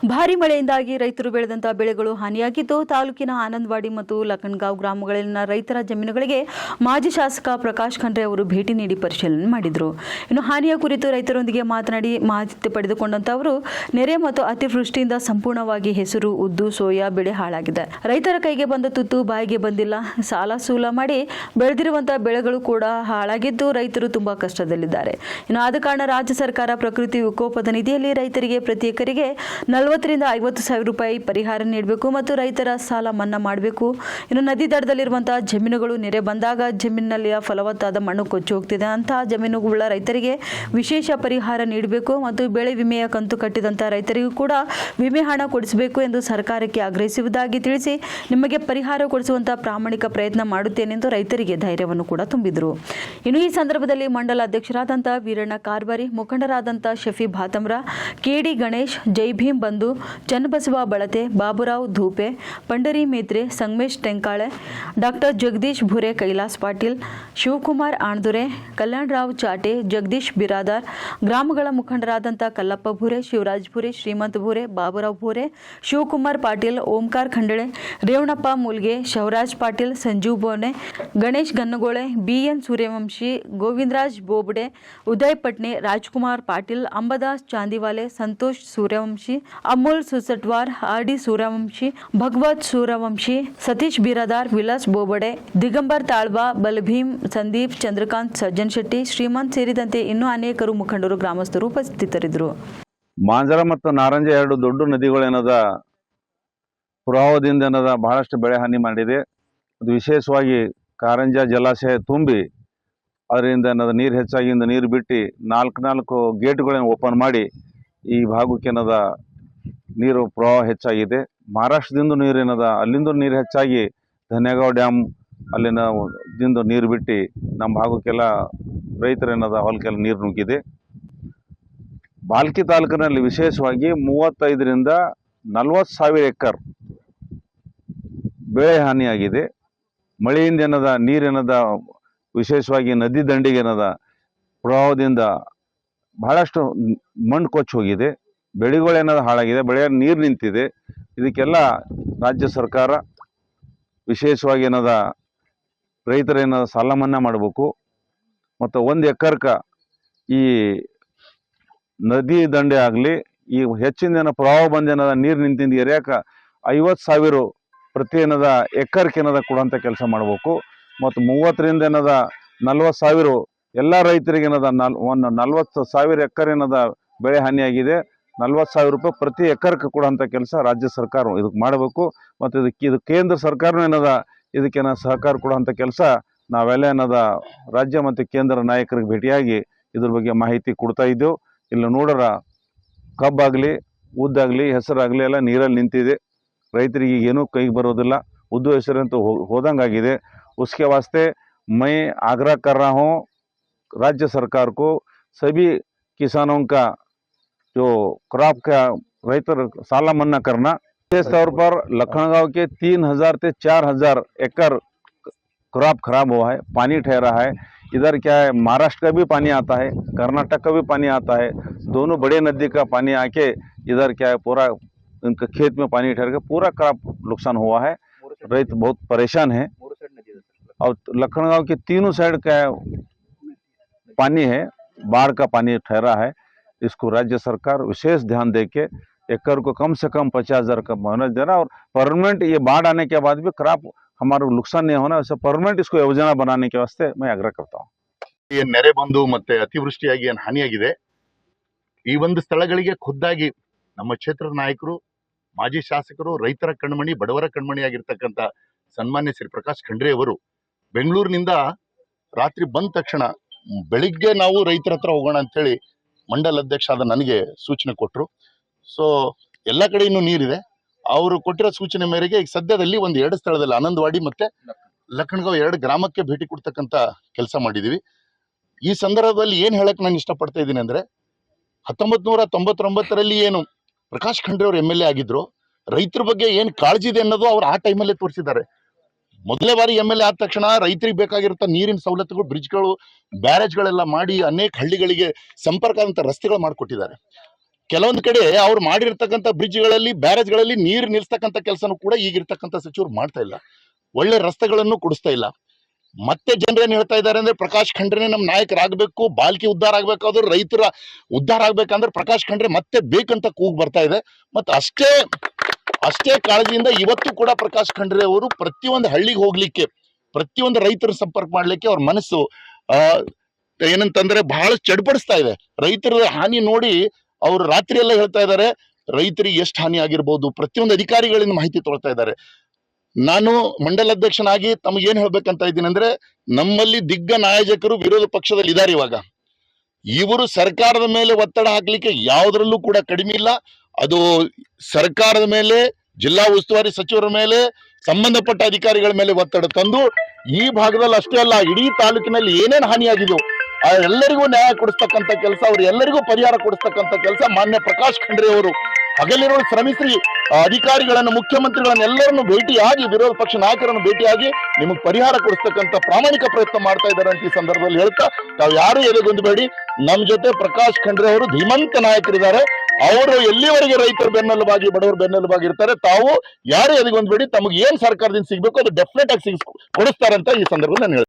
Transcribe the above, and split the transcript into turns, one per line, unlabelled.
ಭಾರಿ ಮಳೆಯಿಂದಾಗಿ ರೈತರು ಬೆಳೆದಂತಹ ಬೆಳೆಗಳು ಹಾನಿಯಾಗಿದ್ದು ತಾಲೂಕಿನ ಆನಂದವಾಡಿ ಮತ್ತು ಲಖನ್ಗಾಂವ್ ಗ್ರಾಮಗಳಲ್ಲಿನ ರೈತರ ಜಮೀನುಗಳಿಗೆ ಮಾಜಿ ಶಾಸಕ ಪ್ರಕಾಶ್ ಖಂಡ್ರೆ ಅವರು ಭೇಟಿ ನೀಡಿ ಪರಿಶೀಲನೆ ಮಾಡಿದರು. ಇನ್ನು ಹಾನಿಯ ಕುರಿತು ರೈತರೊಂದಿಗೆ ಮಾತನಾಡಿ ಮಾಹಿತಿ ಪಡೆದುಕೊಂಡಂತವರು ನೆರೆ ಮತ್ತು ಅತಿವೃಷ್ಟಿಯಿಂದ ಸಂಪೂರ್ಣವಾಗಿ ಹೆಸರು, ಉದ್ದು, ಸೋಯಾ ಬೆಳೆ ಹಾಳಾಗಿದೆ. ರೈತರ ಕೈಗೆ ಬಂದ ತುತ್ತು ಬಾಯಿಗೆ ಬಂದಿಲ್ಲ. ಸಾಲ ಸೂಲ ಮಾಡಿ ಬೆಳೆದಿರುವಂತಹ ಬೆಳೆಗಳು ಕೂಡ ಹಾಳಾಗಿದ್ದು ರೈತರು ತುಂಬಾ ಕಷ್ಟದಲ್ಲಿದ್ದಾರೆ. ಇನ್ನು ಆದ ಕಾರಣ ರಾಜ್ಯ ಸರ್ಕಾರ ಪ್ರಕೃತಿ ವಿಕೋಪದ ನಿಧಿಯಲ್ಲಿ ರೈತರಿಗೆ ಪ್ರತಿ ಎಕರೆಗೆ 40 ರಿಂದ 50 ಸಾವಿರ ರೂಪಾಯಿ ಪರಿಹಾರ ನೀಡಬೇಕು ಮತ್ತು ರೈತರ ಸಾಲ ಮನ್ನಾ ಮಾಡಬೇಕು. ಇನ್ನು ನದಿ ದಡದಲ್ಲಿರುವಂತಹ ಜಮೀನುಗಳು ನೆರೆ ಬಂದಾಗ ಜಮೀನಿನಲ್ಲಿಯ ಫಲವತ್ತಾದ ಮಣ್ಣು ಕೊಚ್ಚಿ ಹೋಗ್ತಿದೆ. ಅಂತಹ ಜಮೀನುಗಳ ರೈತರಿಗೆ ವಿಶೇಷ ಪರಿಹಾರ ನೀಡಬೇಕು ಮತ್ತು ಬೆಳೆ ವಿಮೆಯ ಕಂತು ಕಟ್ಟಿದಂತಹ ರೈತರಿಗೂ ಕೂಡ ವಿಮೆ ಹಣ ಕೊಡಿಸಬೇಕು ಎಂದು ಸರ್ಕಾರಕ್ಕೆ ಆಗ್ರಹಿಸುವುದಾಗಿ ತಿಳಿಸಿ ನಿಮಗೆ ಪರಿಹಾರ ಕೊಡಿಸುವಂತಹ ಪ್ರಾಮಾಣಿಕ ಪ್ರಯತ್ನ ಮಾಡುತ್ತೇನೆಂದು ರೈತರಿಗೆ ಧೈರ್ಯವನ್ನು ಕೂಡ ತುಂಬಿದರು. ಇನ್ನು ಈ ಸಂದರ್ಭದಲ್ಲಿ ಮಂಡಲ ಅಧ್ಯಕ್ಷರಾದಂತಹ ವೀರಣ್ಣ ಕಾರ್ಬಾರಿ, ಮುಖಂಡರಾದಂತಹ ಶಫಿ ಭಾತಮ್ರ, ಕೆಡಿ ಗಣೇಶ್, ಜೈ ಭೀಮ್ ಬಂಧು, ಚನ್ನಬಸವ ಬಳತೆ, ಬಾಬುರಾವ್ ಧೂಪೆ, ಪಂಡರಿ ಮೇತ್ರೆ, ಸಂಗಮೇಶ್ ಟೆಂಕಾಳೆ, ಡಾಕ್ಟರ್ ಜಗದೀಶ್ ಭುರೆ, ಕೈಲಾಸ್ ಪಾಟೀಲ್, ಶಿವಕುಮಾರ್ ಆಣ್ದುರೆ, ಕಲ್ಯಾಣರಾವ್ ಚಾಟೆ, ಜಗದೀಶ್ ಬಿರಾದಾರ್, ಗ್ರಾಮಗಳ ಮುಖಂಡರಾದಂಥ Kallappa Bhure, Shivraj Bhure, Shrimant Bhure, Baburao Bhure, Shivakumar Patil, Omkar Khandale, Revanappa Mulge, Shavaraj Patil, Sanjeev Bone, Ganesh Gannagole, BN Suryavanshi, Govindraj Bobade, Uday Patne, Rajkumar Patil, Ambadas Chandiwale, Santosh Suryavanshi, Amul Susatwar, R D Suryavanshi, Bhagwat Suryavanshi, Satish Biradar, Vilas Bobade, Digambar ತಾಳ್ಬಾ, ಬಲಭೀಮ್, Sandeep, Chandrakant, Sajjan Shetty, Shrimant ಸೇರಿದಂತೆ ಇನ್ನೂ ಅನೇಕರು ಮುಖಂಡರು, ಗ್ರಾಮಸ್ಥರು ಉಪಸ್ಥಿತರಿದ್ದರು.
ಮಾಂಜರ ಮತ್ತು ನಾರಂಜ ಎರಡು ದೊಡ್ಡ ನದಿಗಳೇನದ ಪ್ರವಾಹದಿಂದ ಏನದ ಬಹಳಷ್ಟು ಬೆಳೆ ಹಾನಿ ಮಾಡಿದೆ. ಅದು ವಿಶೇಷವಾಗಿ ಕಾರಂಜ ಜಲಾಶಯ ತುಂಬಿ ಅದರಿಂದ ಏನದ ನೀರು ಹೆಚ್ಚಾಗಿ ನೀರು ಬಿಟ್ಟು ನಾಲ್ಕು ಗೇಟ್ಗಳನ್ನು ಓಪನ್ ಮಾಡಿ ಈ ಭಾಗಕ್ಕೆ ಏನದ ನೀರು ಪ್ರವಾಹ ಹೆಚ್ಚಾಗಿದೆ. ಮಹಾರಾಷ್ಟ್ರದಿಂದ ನೀರು ಏನದ ಅಲ್ಲಿಂದ ನೀರು ಹೆಚ್ಚಾಗಿ ಧನ್ಯಗಾಂವ್ ಡ್ಯಾಮ್ ಅಲ್ಲಿನ ದಿಂದ ನೀರು ಬಿಟ್ಟು ನಮ್ಮ ಭಾಗಕ್ಕೆಲ್ಲ ರೈತರೇನದ ಹೊಲಕ್ಕೆಲ್ಲ ನೀರು ನುಗ್ಗಿದೆ. ಬಾಲ್ಕಿ ತಾಲೂಕಿನಲ್ಲಿ ವಿಶೇಷವಾಗಿ 35 ರಿಂದ 40 ಸಾವಿರ ಎಕರ್ ಬೆಳೆ ಹಾನಿಯಾಗಿದೆ. ಮಳೆಯಿಂದ ಏನದ ನೀರೇನದ ವಿಶೇಷವಾಗಿ ನದಿ ದಂಡಿಗೆ ಏನದ ಪ್ರವಾಹದಿಂದ ಬಹಳಷ್ಟು ಮಣ್ಣು ಕೊಚ್ಚಿ ಹೋಗಿದೆ. ಬೆಳೆಗಳೇನದ ಹಾಳಾಗಿದೆ, ಬೆಳೆ ನೀರು ನಿಂತಿದೆ. ಇದಕ್ಕೆಲ್ಲ ರಾಜ್ಯ ಸರ್ಕಾರ ವಿಶೇಷವಾಗಿ ಏನದ ರೈತರೇನದ ಸಾಲ ಮನ್ನಾ ಮಾಡಬೇಕು ಮತ್ತು 1 ಎಕರ್ಗೆ ಈ ನದಿ ದಂಡೆ ಆಗಲಿ ಈ ಹೆಚ್ಚಿನ ಏನ ಪ್ರವಾಹ ಬಂದೇನದ ನೀರು ನಿಂತಿಂದ ಏರಿಯಾಕ 50 ಸಾವಿರ ಪ್ರತಿ ಏನದ ಎಕರ್ಗೆ ಏನದ ಕೊಡುವಂಥ ಕೆಲಸ ಮಾಡಬೇಕು ಮತ್ತು 30 ರಿಂದ ಏನದ 40 ಸಾವಿರ ಎಲ್ಲ ರೈತರಿಗೆ ಏನದ 40 ಸಾವಿರ ಎಕರ್ ಏನದ ಬೆಳೆ ಹಾನಿಯಾಗಿದೆ. 40 ಸಾವಿರ ರೂಪಾಯಿ ಪ್ರತಿ ಎಕರ್ಗೆ ಕೊಡುವಂಥ ಕೆಲಸ ರಾಜ್ಯ ಸರ್ಕಾರ ಇದಕ್ಕೆ ಮಾಡಬೇಕು ಮತ್ತು ಇದು ಕೇಂದ್ರ ಸರ್ಕಾರನೂ ಏನದ ಇದಕ್ಕೇನ ಸಹಕಾರ ಕೊಡುವಂಥ ಕೆಲಸ ನಾವೆಲ್ಲ ಏನದ ರಾಜ್ಯ ಮತ್ತು ಕೇಂದ್ರ ನಾಯಕರಿಗೆ ಭೇಟಿಯಾಗಿ ಇದ್ರ ಬಗ್ಗೆ ಮಾಹಿತಿ ಕೊಡ್ತಾ ಇದ್ದೆವು. ಇಲ್ಲಿ ನೋಡರ ಕಬ್ಬಾಗಲಿ, ಉದ್ದಾಗಲಿ, ಹೆಸರಾಗಲಿ ಎಲ್ಲ ನೀರಲ್ಲಿ ನಿಂತಿದೆ. ರೈತರಿಗೆ ಏನೂ ಕೈಗೆ ಬರೋದಿಲ್ಲ. ಉದ್ದು ಹೆಸರಂತೂ ಹೋದಂಗಾಗಿದೆ. उसके वास्ते मैं आग्रह कर रहा हूँ राज्य सरकार को, सभी किसानों का जो क्रॉप का रैतर साला मन्ना करना। विशेष तौर पर लखनगांव के 3000 से 4000 एकड़ क्रॉप खराब हुआ है, पानी ठहरा है। इधर क्या है, महाराष्ट्र का भी पानी आता है, कर्नाटक का भी पानी आता है। दोनों बड़े नदी का पानी आके इधर क्या है पूरा उनके खेत में पानी ठहर के पूरा क्रॉप नुकसान हुआ है। रैत बहुत परेशान है और लखनगांव के तीनों साइड का पानी है, बाढ़ का पानी ठहरा है। इसको राज्य सरकार विशेष ध्यान दे के एकड़ को कम से कम 50,000 का बोनस देना और परमानेंट ये बाढ़ आने के बाद भी क्रॉप हमारा नुकसान नहीं होना, वैसे परमानेंट इसको योजना बनाने के वास्ते मैं आग्रह करता हूँ.
ಏನು ನೆರೆ ಬಂದು ಮತ್ತೆ ಅತಿವೃಷ್ಟಿಯಾಗಿ ಏನು ಹಾನಿಯಾಗಿದೆ, ಈ ಒಂದು ಸ್ಥಳಗಳಿಗೆ ಖುದ್ದಾಗಿ ನಮ್ಮ ಕ್ಷೇತ್ರದ ನಾಯಕರು, ಮಾಜಿ ಶಾಸಕರು, ರೈತರ ಕಣ್ಮಣಿ, ಬಡವರ ಕಣ್ಮಣಿ ಆಗಿರ್ತಕ್ಕಂಥ ಸನ್ಮಾನ್ಯ ಶ್ರೀ ಪ್ರಕಾಶ್ ಖಂಡ್ರೆ ಅವರು ಬೆಂಗಳೂರಿನಿಂದ ರಾತ್ರಿ ಬಂದ ತಕ್ಷಣ ಬೆಳಿಗ್ಗೆ ನಾವು ರೈತರ ಹತ್ರ ಹೋಗೋಣ ಅಂತೇಳಿ ಮಂಡಲ ಅಧ್ಯಕ್ಷ ಆದ ನನಗೆ ಸೂಚನೆ ಕೊಟ್ಟರು. ಸೊ ಎಲ್ಲ ಕಡೆ ಇನ್ನೂ ನೀರಿದೆ. ಅವರು ಕೊಟ್ಟಿರೋ ಸೂಚನೆ ಮೇರೆಗೆ ಈಗ ಸದ್ಯದಲ್ಲಿ ಒಂದು 2 ಸ್ಥಳದಲ್ಲಿ ಆನಂದವಾಡಿ ಮತ್ತೆ ಲಖನ್ಗಾಂವ್ 2 ಗ್ರಾಮಕ್ಕೆ ಭೇಟಿ ಕೊಡ್ತಕ್ಕಂಥ ಕೆಲಸ ಮಾಡಿದೀವಿ. ಈ ಸಂದರ್ಭದಲ್ಲಿ ಏನ್ ಹೇಳಕ್ ನಾನು ಇಷ್ಟಪಡ್ತಾ ಇದ್ದೀನಿ ಅಂದ್ರೆ 1999ರಲ್ಲಿ ಏನು ಪ್ರಕಾಶ್ ಖಂಡ್ರೆ ಅವರು MLA ಆಗಿದ್ರು, ರೈತರ ಬಗ್ಗೆ ಏನ್ ಕಾಳಜಿ ಇದೆ ಅನ್ನೋದು ಅವ್ರು ಆ ಟೈಮಲ್ಲೇ ತೋರಿಸಿದ್ದಾರೆ. ಮೊದಲನೇ ಬಾರಿ MLA ಆದ ತಕ್ಷಣ ರೈತರಿಗೆ ಬೇಕಾಗಿರುತ್ತ ನೀರಿನ ಸವಲತ್ತುಗಳು, ಬ್ರಿಡ್ಜ್ಗಳು, ಬ್ಯಾರೇಜ್ಗಳೆಲ್ಲ ಮಾಡಿ ಅನೇಕ ಹಳ್ಳಿಗಳಿಗೆ ಸಂಪರ್ಕ ಅಂತ ರಸ್ತೆಗಳು ಮಾಡಿಕೊಟ್ಟಿದ್ದಾರೆ. ಕೆಲವೊಂದು ಕಡೆ ಅವ್ರು ಮಾಡಿರ್ತಕ್ಕಂಥ ಬ್ರಿಡ್ಜ್ಗಳಲ್ಲಿ ಬ್ಯಾರೇಜ್ಗಳಲ್ಲಿ ನೀರು ನಿಲ್ಸ್ತಕ್ಕಂಥ ಕೆಲಸನೂ ಕೂಡ ಈಗಿರ್ತಕ್ಕಂಥ ಸಚಿವರು ಮಾಡ್ತಾ ಇಲ್ಲ. ಒಳ್ಳೆ ರಸ್ತೆಗಳನ್ನು ಕೊಡಿಸ್ತಾ ಇಲ್ಲ. ಮತ್ತೆ ಜನರೇನ್ ಹೇಳ್ತಾ ಇದ್ದಾರೆ ಅಂದ್ರೆ ಪ್ರಕಾಶ್ ಖಂಡ್ರೆ ನಮ್ಮ ನಾಯಕರಾಗಬೇಕು, ಬಾಲ್ಕಿ ಉದ್ಧಾರ ಆಗ್ಬೇಕಾದ್ರು, ರೈತರ ಉದ್ಧಾರ ಆಗ್ಬೇಕಂದ್ರೆ ಪ್ರಕಾಶ್ ಖಂಡ್ರೆ ಮತ್ತೆ ಬೇಕಂತ ಕೂಗ್ ಬರ್ತಾ ಇದೆ. ಮತ್ತೆ ಅಷ್ಟೇ ಕಾಳಜಿಯಿಂದ ಇವತ್ತು ಕೂಡ ಪ್ರಕಾಶ್ ಖಂಡ್ರೆ ಅವರು ಪ್ರತಿಯೊಂದು ಹಳ್ಳಿಗೆ ಹೋಗ್ಲಿಕ್ಕೆ, ಪ್ರತಿಯೊಂದು ರೈತರ ಸಂಪರ್ಕ ಮಾಡ್ಲಿಕ್ಕೆ ಅವ್ರ ಮನಸ್ಸು ಏನಂತಂದ್ರೆ ಬಹಳ ಚಡ್ಪಡಿಸ್ತಾ ಇದೆ. ರೈತರ ಹಾನಿ ನೋಡಿ ಅವರು ರಾತ್ರಿ ಎಲ್ಲ ಹೇಳ್ತಾ ಇದ್ದಾರೆ ರೈತರಿಗೆ ಎಷ್ಟು ಹಾನಿ ಆಗಿರ್ಬೋದು, ಪ್ರತಿಯೊಂದು ಅಧಿಕಾರಿಗಳಿಂದ ಮಾಹಿತಿ ತೊಗೊಳ್ತಾ ಇದ್ದಾರೆ. ನಾನು ಮಂಡಲ ಅಧ್ಯಕ್ಷನಾಗಿ ತಮಗೆ ಏನ್ ಹೇಳ್ಬೇಕಂತ ಇದ್ದೀನಿ ಅಂದ್ರೆ, ನಮ್ಮಲ್ಲಿ ದಿಗ್ಗ ನಾಯಕರು ವಿರೋಧ ಪಕ್ಷದಲ್ಲಿ ಇದ್ದಾರೆ. ಇವಾಗ ಇವರು ಸರ್ಕಾರದ ಮೇಲೆ ಒತ್ತಡ ಹಾಕ್ಲಿಕ್ಕೆ ಯಾವುದರಲ್ಲೂ ಕೂಡ ಕಡಿಮೆ ಇಲ್ಲ. ಅದು ಸರ್ಕಾರದ ಮೇಲೆ, ಜಿಲ್ಲಾ ಉಸ್ತುವಾರಿ ಸಚಿವರ ಮೇಲೆ, ಸಂಬಂಧಪಟ್ಟ ಅಧಿಕಾರಿಗಳ ಮೇಲೆ ಒತ್ತಡ ತಂದು ಈ ಭಾಗದಲ್ಲಿ ಅಷ್ಟೇ ಅಲ್ಲ, ಇಡೀ ತಾಲೂಕಿನಲ್ಲಿ ಏನೇನು ಹಾನಿಯಾಗಿದೆಯೋ ಆ ಎಲ್ಲರಿಗೂ ನ್ಯಾಯ ಕೊಡಿಸ್ತಕ್ಕಂಥ ಕೆಲಸ, ಅವ್ರು ಎಲ್ಲರಿಗೂ ಪರಿಹಾರ ಕೊಡಿಸ್ತಕ್ಕಂಥ ಕೆಲಸ ಮಾನ್ಯ ಪ್ರಕಾಶ್ ಖಂಡ್ರೆ ಅವರು ಹಗಲಿರುಳು ಶ್ರಮಿಸಿ ಅಧಿಕಾರಿಗಳನ್ನು, ಮುಖ್ಯಮಂತ್ರಿಗಳನ್ನ ಎಲ್ಲರನ್ನು ಭೇಟಿಯಾಗಿ, ವಿರೋಧ ಪಕ್ಷ ನಾಯಕರನ್ನು ಭೇಟಿಯಾಗಿ ನಿಮಗೆ ಪರಿಹಾರ ಕೊಡಿಸ್ತಕ್ಕಂಥ ಪ್ರಾಮಾಣಿಕ ಪ್ರಯತ್ನ ಮಾಡ್ತಾ ಇದ್ದಾರೆ ಅಂತ ಈ ಸಂದರ್ಭದಲ್ಲಿ ಹೇಳ್ತಾ, ತಾವು ಯಾರು ಎದೆಗುಂದಬೇಡಿ. ನಮ್ಮ ಜೊತೆ ಪ್ರಕಾಶ್ ಖಂಡ್ರೆ ಅವರು ಧೀಮಂತ ನಾಯಕರಿದ್ದಾರೆ. ಅವರು ಎಲ್ಲಿವರೆಗೆ ರೈತರ ಬೆನ್ನೆಲುಬಾಗಿ, ಬಡವರ ಬೆನ್ನೆಲುಬಾಗಿ ಇರ್ತಾರೆ. ತಾವು ಯಾರು ಎದೆಗುಂದಬೇಡಿ. ತಮಗೆ ಏನ್ ಸರ್ಕಾರದಿಂದ ಸಿಗ್ಬೇಕು ಅದು ಡೆಫಿನೆಟ್ ಆಗಿ ಕೊಡಿಸ್ತಾರಂತ ಈ ಸಂದರ್ಭದಲ್ಲಿ ನಾನು ಹೇಳ್ತೀನಿ.